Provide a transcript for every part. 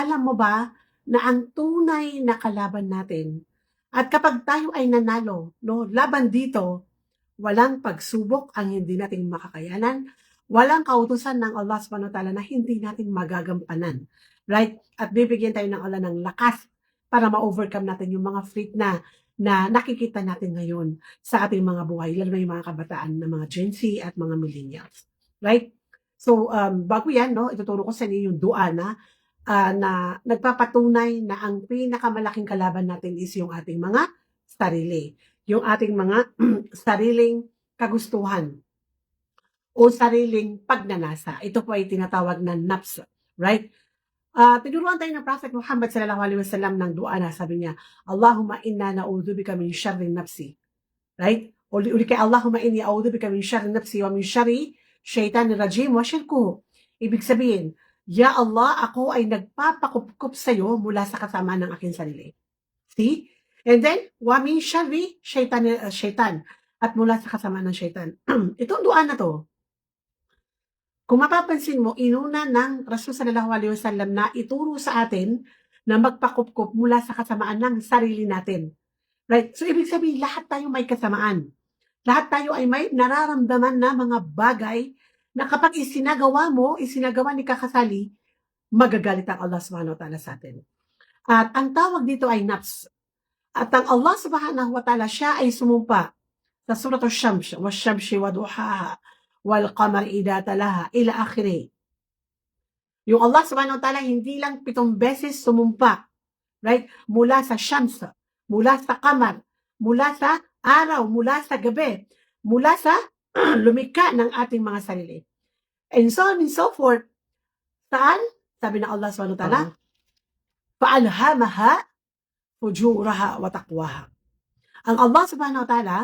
Alam mo ba na ang tunay na kalaban natin at kapag tayo ay nanalo 'no, laban dito, walang pagsubok ang hindi natin makakayanan, walang kautusan ng Allah Subhanahu wa Ta'ala na hindi natin magagampanan, right? At bibigyan tayo ng Allah ng lakas para ma-overcome natin yung mga fate na nakikita natin ngayon sa ating mga buhay, lalo na yung mga kabataan na mga Gen Z at mga millennials, right? So, bago yan 'no, ituturo ko sa inyo yung dua na nagpapatunay na ang pinakamalaking kalaban natin is yung ating mga sarili. Yung ating mga sariling kagustuhan o sariling pagnanasa. Ito po ay tinatawag na nafs, right? Tinuruan tayo ng Prophet Muhammad sallallahu alaihi wasallam ng dua na sabi niya, Allahumma inna na'udzubika min syarri nafsi. Right? Uli kay Allahumma inni a'udzubika min syarri nafsi wa min syarri syaitanir rajim wa syirkuhu. Ibig sabihin, Ya Allah, ako ay nagpapakupkup sa iyo mula sa kasama ng aking sarili. See? And then, wa min syarri syaitan at mula sa kasama ng syaitan. Itong dua na to, kung mapapansin mo, inuna ng Rasul sallallahu alaihi wasallam na ituro sa atin na magpakupkup mula sa kasamaan ng sarili natin. Right? So, ibig sabihin, lahat tayo may kasamaan. Lahat tayo ay may nararamdaman na mga bagay na kapag isinagawa ni kakasali, magagalit ang Allah subhanahu wa ta'ala sa atin. At ang tawag dito ay nafs. At ang Allah subhanahu wa ta'ala, siya ay sumumpa sa surat Ash-Shams, wash-shamsi wa duhaha, wal qamar idha talaha, ila akhiri. Yung Allah subhanahu wa ta'ala, hindi lang 7 beses sumumpa, right? Mula sa Shams, mula sa Qamar, mula sa araw, mula sa gabi, mula sa lumikha ng ating mga sarili. And so on and so forth. Saan? Sabi ng Allah subhanahu wa ta'ala, فَأَلْهَمَهَا فُجُورَهَا وَتَقْوَاهَا. Ang Allah subhanahu wa ta'ala,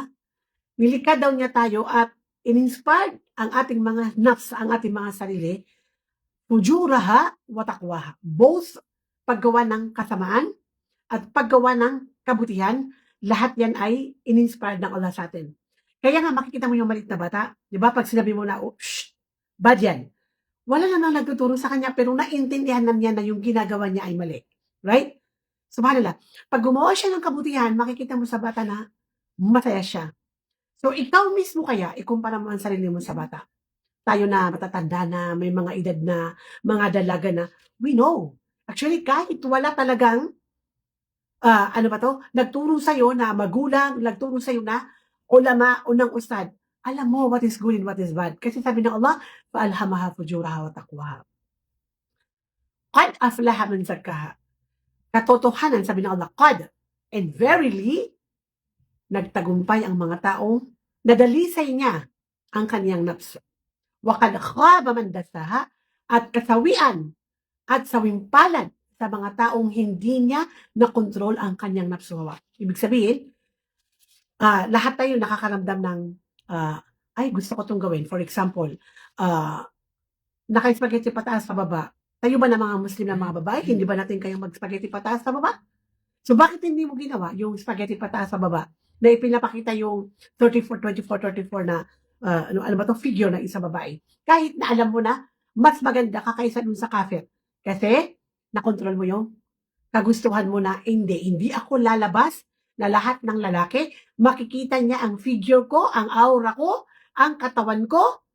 nilikha daw niya tayo at in-inspired ang ating mga nafs, ang ating mga sarili, fujuraha wa taqwaha. Both paggawa ng kasamaan at paggawa ng kabutihan, lahat yan ay in-inspired ng Allah sa atin. Kaya nga makikita mo yung maliit na bata, di ba? Pag sinabi mo na, oh, shh, bad yan. Wala namang nagtuturo sa kanya, pero naintindihan na niya na yung ginagawa niya ay mali. Right? Subhanallah. Pag gumawa siya ng kabutihan, makikita mo sa bata na masaya siya. So, ikaw mismo kaya, ikumpara mo ang sarili mo sa bata. Tayo na matatanda na, may mga edad na, mga dalaga na, we know. Actually, kahit wala talagang, nagturo sa'yo na magulang, nagturo sa'yo na ulama o ng ustad, alam mo what is good and what is bad. Kasi sabi ng Allah, فَأَلْهَمَهَا فُجُورَهَا وَتَقْوَاهَا. قَدْ أَفْلَحَ مَنْ زَكَّاهَا. Katotohanan, sabi ng Allah, qad, and verily, nagtagumpay ang mga taong nadalisay niya ang kaniyang nafs. Wa qad khaba man dassaha, at kasawian at sawimpalan sa mga taong hindi niya na-control ang kaniyang nafsuhawa. Ibig sabihin, lahat tayo nakakaramdam ng, ay gusto ko itong gawin. For example, naka-spaghetti pataas sa baba. Tayo ba na mga Muslim na mga babae, hindi ba natin kayong mag-spaghetti pataas sa baba? So bakit hindi mo ginawa yung spaghetti pataas sa baba na ipinapakita yung 34, 24, 34 na figure ng isang babae? Kahit na alam mo na mas maganda ka kaysa dun sa kafir. Kasi nakontrol mo yung kagustuhan mo na hindi ako lalabas na lahat ng lalaki makikita niya ang figure ko, ang aura ko, ang katawan ko,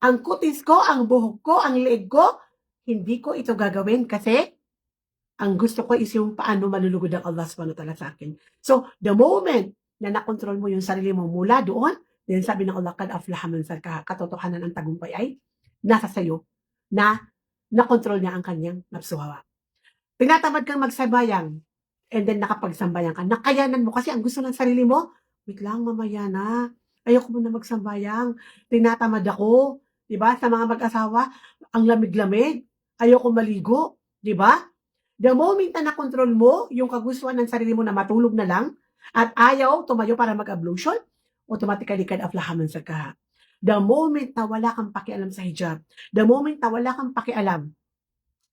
ang kutis ko, ang buhok ko, ang leeg ko. Hindi ko ito gagawin kasi ang gusto ko is yung paano malulugod ang Allah subhanahu wa ta'ala sa akin. So, the moment na nakontrol mo yung sarili mo mula doon, then sabi ng Allah, kad aflaha man zakkaha, katotohanan ang tagumpay ay nasa sayo na nakontrol niya ang kanyang nafsuhawa. Tinatamad kang magsabayang, and then nakapagsambayang ka, nakayanan mo kasi ang gusto ng sarili mo, wait lang, mamaya na, ayoko muna magsambayang, tinatamad ako, di ba? Sa mga mag-asawa, ang lamig-lamig, ayoko maligo, di ba? The moment na nakontrol mo yung kagustuhan ng sarili mo na matulog na lang at ayaw tumayo para mag-ablution, automatically kad aflaha man zakkaha. The moment na wala kang pakialam sa hijab, the moment na wala kang pakialam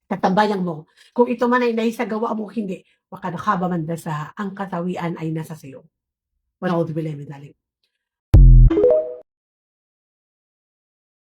sa tambayang mo, kung ito man ay naisagawa mo hindi, wakad khaba man dasaha, ang kasawian ay nasa sayo. Wa na'udzu billahi min dhalik.